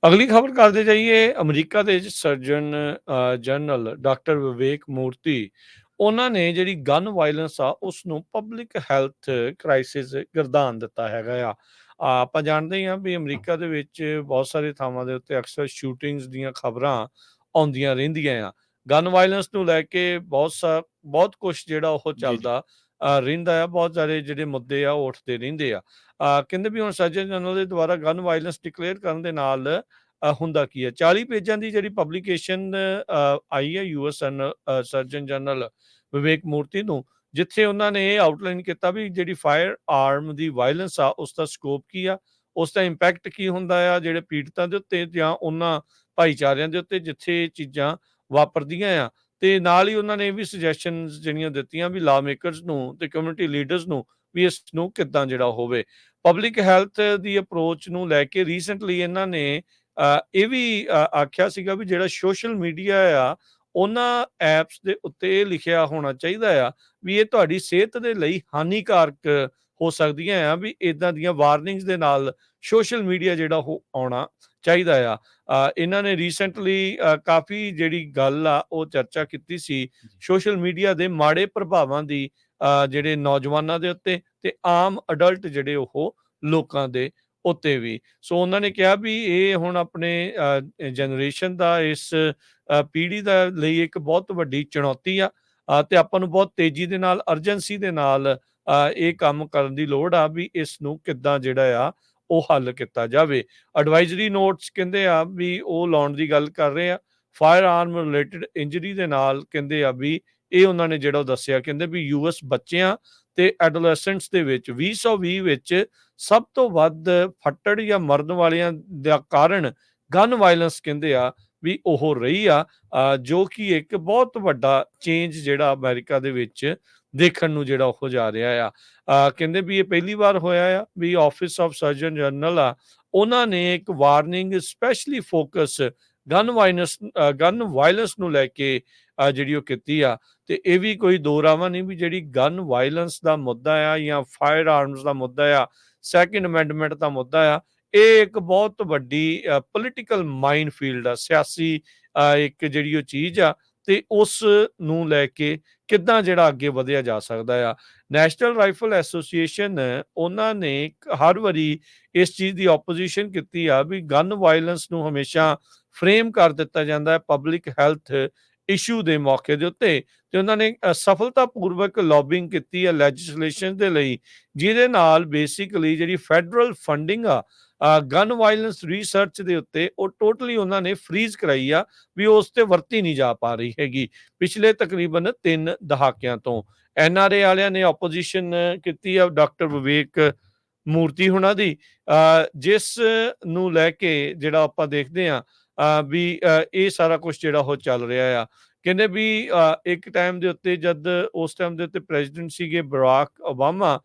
ਅਗਲੀ ਖਬਰ ਕਰਦੇ ਜਾਈਏ। ਅਮਰੀਕਾ ਦੇ ਸਰਜਨ ਜਨਰਲ ਡਾਕਟਰ ਵਿਵੇਕ ਮੂਰਤੀ, ਉਹਨਾਂ ਨੇ ਜਿਹੜੀ ਗਨ ਵਾਇਲੈਂਸ ਆ ਉਸ ਨੂੰ ਪਬਲਿਕ ਹੈਲਥ ਕ੍ਰਾਈਸਿਸ ਗਰਦਾਨ ਦਿੱਤਾ ਹੈਗਾ ਆ। ਆਪਾਂ ਜਾਣਦੇ ਹੀ ਹਾਂ ਵੀ ਅਮਰੀਕਾ ਦੇ ਵਿੱਚ ਬਹੁਤ ਸਾਰੇ ਥਾਵਾਂ ਦੇ ਉੱਤੇ ਅਕਸਰ ਸ਼ੂਟਿੰਗਸ ਦੀਆਂ ਖਬਰਾਂ ਆਉਂਦੀਆਂ ਰਹਿੰਦੀਆਂ ਆ। ਗਨ ਵਾਇਲੈਂਸ ਨੂੰ ਲੈ ਕੇ ਬਹੁਤ ਕੁਛ ਜਿਹੜਾ ਉਹ ਜੀ, ਜੀ। ਚੱਲਦਾ ਰਹਿੰਦਾ ਆ। ਬਹੁਤ ਸਾਰੇ ਜਿਹੜੇ ਮੁੱਦੇ ਆ ਉਹ ਉੱਠਦੇ ਰਹਿੰਦੇ ਆ। ਕਹਿੰਦੇ ਵੀ ਹੁਣ ਸਰਜਨ ਜਨਰਲ ਦੇ ਦੁਆਰਾ ਗਨ ਵਾਇਲੈਂਸ ਡਿਕਲੇਅਰ ਕਰਨ ਦੇ ਨਾਲ ਹੁੰਦਾ ਕੀ ਹੈ। 40 ਪੇਜਾਂ ਦੀ ਜਿਹੜੀ ਪਬਲੀਕੇਸ਼ਨ ਆਈ ਹੈ ਯੂਐਸ ਸਰਜਨ ਜਨਰਲ ਵਿਵੇਕ ਮੂਰਤੀ ਨੂੰ, ਜਿੱਥੇ ਉਹਨਾਂ ਨੇ ਇਹ ਆਊਟਲਾਈਨ ਕੀਤਾ ਵੀ ਜਿਹੜੀ ਫਾਇਰ ਆਰਮ ਦੀ ਵਾਇਲੈਂਸ ਆ ਉਸ ਦਾ ਸਕੋਪ ਕੀ ਆ, ਉਸ ਦਾ ਇੰਪੈਕਟ ਕੀ ਹੁੰਦਾ ਆ ਜਿਹੜੇ ਪੀੜਤਾਂ ਦੇ ਉੱਤੇ ਜਾਂ ਉਹਨਾਂ ਭਾਈਚਾਰਿਆਂ ਦੇ ਉੱਤੇ ਜਿੱਥੇ ਇਹ ਚੀਜ਼ਾਂ ਵਾਪਰਦੀਆਂ ਆ। ਤੇ ਨਾਲ ਹੀ ਉਹਨਾਂ ਨੇ ਇਹ ਵੀ ਸੁਜੈਸ਼ਨਸ ਜਿਹੜੀਆਂ ਦਿੱਤੀਆਂ ਵੀ ਲਾ ਮੇਕਰਸ ਨੂੰ ਤੇ ਕਮਿਊਨਿਟੀ ਲੀਡਰਸ ਨੂੰ ਵੀ ਇਸ ਨੂੰ ਕਿੱਦਾਂ ਜਿਹੜਾ ਹੋਵੇ। ਪਬਲਿਕ ਹੈਲਥ ਦੀ ਅਪਰੋਚ ਨੂੰ ਲੈ ਕੇ ਰੀਸੈਂਟਲੀ ਇਹਨਾਂ ਨੇ ਇਹ ਵੀ ਆਖਿਆ ਸੀਗਾ ਵੀ ਜਿਹੜਾ ਸੋਸ਼ਲ ਮੀਡੀਆ ਆ, ਉਹਨਾਂ ਐਪਸ ਦੇ ਉੱਤੇ ਇਹ ਲਿਖਿਆ ਹੋਣਾ ਚਾਹੀਦਾ ਆ ਵੀ ਇਹ ਤੁਹਾਡੀ ਸਿਹਤ ਦੇ ਲਈ ਹਾਨੀਕਾਰਕ ਹੋ ਸਕਦੀਆਂ ਆ, ਵੀ ਇੱਦਾਂ ਦੀਆਂ ਵਾਰਨਿੰਗਸ ਦੇ ਨਾਲ ਸੋਸ਼ਲ ਮੀਡੀਆ ਜਿਹੜਾ ਉਹ ਆਉਣਾ ਚਾਹੀਦਾ ਆ। ਇਹਨਾਂ ਨੇ ਰੀਸੈਂਟਲੀ ਕਾਫੀ ਜਿਹੜੀ ਗੱਲ ਆ ਉਹ ਚਰਚਾ ਕੀਤੀ ਸੀ ਜੀ। ਸੋਸ਼ਲ ਮੀਡੀਆ ਦੇ ਮਾੜੇ ਪ੍ਰਭਾਵਾਂ ਦੀ, ਜਿਹੜੇ ਨੌਜਵਾਨਾਂ ਦੇ ਉੱਤੇ ਤੇ ਆਮ ਅਡਲਟ ਜਿਹੜੇ ਉਹ ਲੋਕਾਂ ਦੇ ਉੱਤੇ ਵੀ। ਸੋ ਉਹਨਾਂ ਨੇ ਕਿਹਾ ਵੀ ਇਹ ਹੁਣ ਆਪਣੇ ਜਨਰੇਸ਼ਨ ਦਾ ਇਸ ਪੀੜ੍ਹੀ ਦਾ ਲਈ ਇੱਕ ਬਹੁਤ ਵੱਡੀ ਚੁਣੌਤੀ ਆ, ਤੇ ਆਪਾਂ ਨੂੰ ਬਹੁਤ ਤੇਜ਼ੀ ਦੇ ਨਾਲ ਅਰਜੈਂਸੀ ਦੇ ਨਾਲ ਇਹ ਕੰਮ ਕਰਨ ਦੀ ਲੋੜ ਆ ਵੀ ਇਸ ਨੂੰ ਕਿੱਦਾਂ ਜਿਹੜਾ ਆ ਉਹ ਹੱਲ ਕੀਤਾ ਜਾਵੇ। ਐਡਵਾਈਜ਼ਰੀ ਨੋਟਸ ਕਹਿੰਦੇ ਆ ਵੀ ਉਹ ਲਾਉਣ ਦੀ ਗੱਲ ਕਰ ਰਹੇ ਆ। ਫਾਇਰ ਆਰਮ ਰਿਲੇਟਡ ਇੰਜਰੀ ਦੇ ਨਾਲ ਕਹਿੰਦੇ ਆ ਵੀ ਇਹ ਉਹਨਾਂ ਨੇ ਜਿਹੜਾ ਉਹ ਦੱਸਿਆ, ਕਹਿੰਦੇ ਵੀ ਯੂਐਸ ਬੱਚਿਆਂ ਤੇ ਐਡੋਲੈਸੈਂਟਸ ਦੇ ਵਿੱਚ 2020 ਵਿੱਚ ਸਭ ਤੋਂ ਵੱਧ ਫੱਟੜ ਜਾਂ ਮਰਨ ਵਾਲਿਆਂ ਦਾ ਕਾਰਨ ਗਨ ਵਾਇਲੈਂਸ ਕਹਿੰਦੇ ਆ ਵੀ ਉਹ ਰਹੀ ਆ, ਜੋ ਕਿ ਇੱਕ ਬਹੁਤ ਵੱਡਾ ਚੇਂਜ ਜਿਹੜਾ ਅਮਰੀਕਾ ਦੇ ਵਿੱਚ ਦੇਖਣ ਨੂੰ ਜਿਹੜਾ ਉਹ ਜਾ ਰਿਹਾ ਆ। ਕਹਿੰਦੇ ਵੀ ਇਹ ਪਹਿਲੀ ਵਾਰ ਹੋਇਆ ਆ ਵੀ ਆਫਿਸ ਆਫ ਸਰਜਨ ਜਨਰਲ ਆ, ਉਹਨਾਂ ਨੇ ਇੱਕ warning specially focus gun violence ਨੂੰ ਲੈ ਕੇ ਜਿਹੜੀ ਉਹ ਕੀਤੀ ਆ। ਤੇ ਇਹ ਵੀ ਕੋਈ ਦੋ ਰਾਵਾਂ ਨਹੀਂ ਵੀ ਜਿਹੜੀ ਗਨ ਵਾਇਲੈਂਸ ਦਾ ਮੁੱਦਾ ਆ ਜਾਂ ਫਾਇਰ ਆਰਮਸ ਦਾ ਮੁੱਦਾ ਆ, ਸੈਕਿੰਡ ਅਮੈਂਡਮੈਂਟ ਦਾ ਮੁੱਦਾ ਆ, ਇਹ ਇੱਕ ਬਹੁਤ ਵੱਡੀ ਪੋਲੀਟੀਕਲ ਮਾਈਨ ਫੀਲਡ ਆ, ਸਿਆਸੀ ਇੱਕ ਜਿਹੜੀ ਉਹ ਚੀਜ਼ ਆ, ਤੇ ਉਸ ਨੂੰ ਲੈ ਕੇ ਕਿੱਦਾਂ ਜਿਹੜਾ ਅੱਗੇ ਵਧਿਆ ਜਾ ਸਕਦਾ ਆ। ਨੈਸ਼ਨਲ ਰਾਈਫਲ ਐਸੋਸੀਏਸ਼ਨ ਉਹਨਾਂ ਨੇ ਹਰ ਵਾਰੀ ਇਸ ਚੀਜ਼ ਦੀ ਆਪੋਜੀਸ਼ਨ ਕੀਤੀ ਆ ਵੀ ਗਨ ਵਾਇਲੈਂਸ ਨੂੰ ਹਮੇਸ਼ਾ ਫਰੇਮ ਕਰ ਦਿੱਤਾ ਜਾਂਦਾ ਹੈ ਪਬਲਿਕ ਹੈਲਥ ਇਸ਼ੂ ਦੇ ਮੌਕੇ ਦੇ ਉੱਤੇ, ਤੇ ਉਹਨਾਂ ਨੇ ਸਫਲਤਾਪੂਰਵਕ ਲੌਬਿੰਗ ਕੀਤੀ ਹੈ ਲੈਜਿਸਲੇਸ਼ਨ ਦੇ ਲਈ, ਜਿਹਦੇ ਨਾਲ ਬੇਸਿਕਲੀ ਜਿਹੜੀ ਫੈਡਰਲ ਫੰਡਿੰਗ ਆ ਗਨ ਵਾਇਲੈਂਸ ਰਿਸਰਚ ਦੇ ਉੱਤੇ ਉਹ ਟੋਟਲੀ ਉਹਨਾਂ ਨੇ ਫਰੀਜ਼ ਕਰਾਈ ਆ ਵੀ ਉਸ ਤੇ ਵਰਤੀ ਨਹੀਂ ਜਾ ਪਾ ਰਹੀ ਹੈਗੀ ਪਿਛਲੇ ਤਕਰੀਬਨ 3 ਦਹਾਕਿਆਂ ਤੋਂ। ਐਨਆਰਏ ਵਾਲਿਆਂ ਨੇ ਆਪੋਜੀਸ਼ਨ ਕੀਤੀ ਆ ਡਾਕਟਰ ਵਿਵੇਕ ਮੂਰਤੀ ਹੁਣਾਂ ਦੀ, ਜਿਸ ਨੂੰ ਲੈ ਕੇ ਜਿਹੜਾ ਆਪਾਂ ਦੇਖਦੇ ਆ ਵੀ ਇਹ ਸਾਰਾ ਕੁਝ ਜਿਹੜਾ ਉਹ ਚੱਲ ਰਿਹਾ ਆ। ਕਹਿੰਦੇ ਵੀ ਇੱਕ ਟਾਈਮ ਦੇ ਉੱਤੇ ਜਦ ਉਸ ਟਾਈਮ ਦੇ ਉੱਤੇ ਪ੍ਰੈਜ਼ੀਡੈਂਟ ਸੀਗੇ ਬਰਾਕ ਓਬਾਮਾ,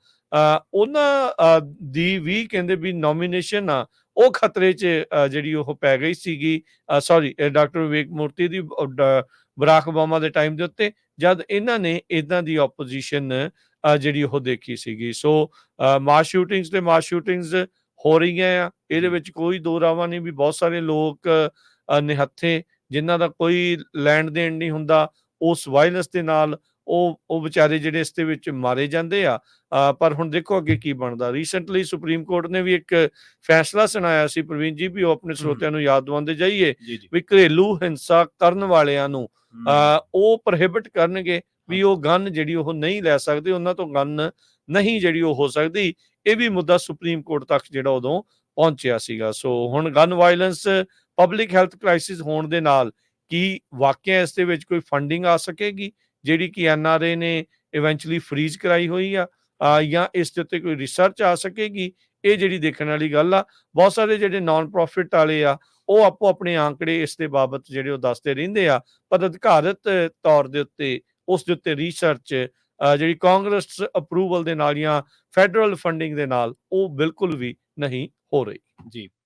ਉਹਨਾਂ ਦੀ ਵੀ ਕਹਿੰਦੇ ਵੀ ਨੋਮੀਨੇਸ਼ਨ ਆ ਉਹ ਖਤਰੇ 'ਚ ਜਿਹੜੀ ਉਹ ਪੈ ਗਈ ਸੀਗੀ। ਸੌਰੀ, ਡਾਕਟਰ ਵਿਵੇਕ ਮੂਰਤੀ ਦੀ ਬਰਾਕ ਓਬਾਮਾ ਦੇ ਟਾਈਮ ਦੇ ਉੱਤੇ, ਜਦ ਇਹਨਾਂ ਨੇ ਇੱਦਾਂ ਦੀ ਆਪੋਜੀਸ਼ਨ ਜਿਹੜੀ ਉਹ ਦੇਖੀ ਸੀਗੀ। ਸੋ ਮਾਸ ਸ਼ੂਟਿੰਗਸ ਹੋ ਰਹੀਆਂ ਆ, ਇਹਦੇ ਜੀ। ਵਿੱਚ ਕੋਈ ਦੋ ਰਾਵਾਂ ਨਹੀਂ ਵੀ ਬਹੁਤ ਸਾਰੇ ਲੋਕ ਨਿਹੱਥੇ ਜਿਨ੍ਹਾਂ ਦਾ ਕੋਈ ਲੈਣ ਦੇਣ ਨਹੀਂ ਹੁੰਦਾ ਉਸ ਵਾਇਲੈਂਸ ਦੇ ਨਾਲ, ਉਹ ਵਿਚਾਰੇ ਜਿਹੜੇ ਇਸ ਦੇ ਵਿੱਚ ਮਾਰੇ ਜਾਂਦੇ ਆ। ਪਰ ਹੁਣ ਦੇਖੋ ਅੱਗੇ ਕੀ ਬਣਦਾ। ਰੀਸੈਂਟਲੀ ਸੁਪਰੀਮ ਕੋਰਟ ਨੇ ਵੀ ਇੱਕ ਫੈਸਲਾ ਸੁਣਾਇਆ ਸੀ ਪ੍ਰਵੀਨ ਜੀ, ਵੀ ਉਹ ਆਪਣੇ ਹੂੰ। ਸਰੋਤਿਆਂ ਨੂੰ ਯਾਦ ਦਿਵਾਉਂਦੇ ਜਾਈਏ ਜੀ, ਜੀ। ਵੀ ਘਰੇਲੂ ਹਿੰਸਾ ਕਰਨ ਵਾਲਿਆਂ ਨੂੰ ਹੂੰ। ਉਹ ਪ੍ਰੋਹਿਬਿਟ ਕਰਨਗੇ ਵੀ ਉਹ ਅੱਛਾ। ਗਨ ਜਿਹੜੀ ਉਹ ਨਹੀਂ ਲੈ ਸਕਦੇ, ਉਹਨਾਂ ਤੋਂ ਗਨ ਨਹੀਂ ਜਿਹੜੀ ਉਹ ਹੋ ਸਕਦੀ। ਇਹ ਵੀ ਮੁੱਦਾ ਸੁਪਰੀਮ ਕੋਰਟ ਤੱਕ ਜਿਹੜਾ ਉਦੋਂ ਪਹੁੰਚਿਆ ਸੀਗਾ। ਸੋ ਹੁਣ gun violence public health crisis ਹੋਣ ਦੇ ਨਾਲ ਕੀ ਵਾਕਿਆ ਇਸ ਦੇ ਵਿੱਚ ਕੋਈ ਫੰਡਿੰਗ ਆ ਸਕੇਗੀ ਜਿਹੜੀ ਕਿ ਐਨਆਰਏ ਨੇ ਇਵੈਂਚੁਅਲੀ ਫਰੀਜ਼ ਕਰਾਈ ਹੋਈ ਆ, ਜਾਂ ਇਸ ਦੇ ਉੱਤੇ ਕੋਈ ਰਿਸਰਚ ਆ ਸਕੇਗੀ, ਇਹ ਜਿਹੜੀ ਦੇਖਣ ਵਾਲੀ ਗੱਲ ਆ। ਬਹੁਤ ਸਾਰੇ ਜਿਹੜੇ ਨਾਨ ਪ੍ਰੋਫਿਟ ਵਾਲੇ ਆ ਉਹ ਆਪੋ ਆਪਣੇ ਆંકੜੇ ਇਸ ਦੇ ਬਾਬਤ ਜਿਹੜੇ ਉਹ ਦੱਸਦੇ ਰਹਿੰਦੇ ਆ, ਪਰ ਅਧਿਕਾਰਤ ਤੌਰ ਦੇ ਉੱਤੇ ਉਸ ਦੇ ਉੱਤੇ ਰਿਸਰਚ ਜਿਹੜੀ ਕਾਂਗਰਸ ਅਪਰੂਵਲ ਦੇ ਨਾਲ ਜਾਂ ਫੈਡਰਲ ਫੰਡਿੰਗ ਦੇ ਨਾਲ ਉਹ ਬਿਲਕੁਲ ਵੀ ਨਹੀਂ ਹੋ ਰਹੀ। ਜੀ।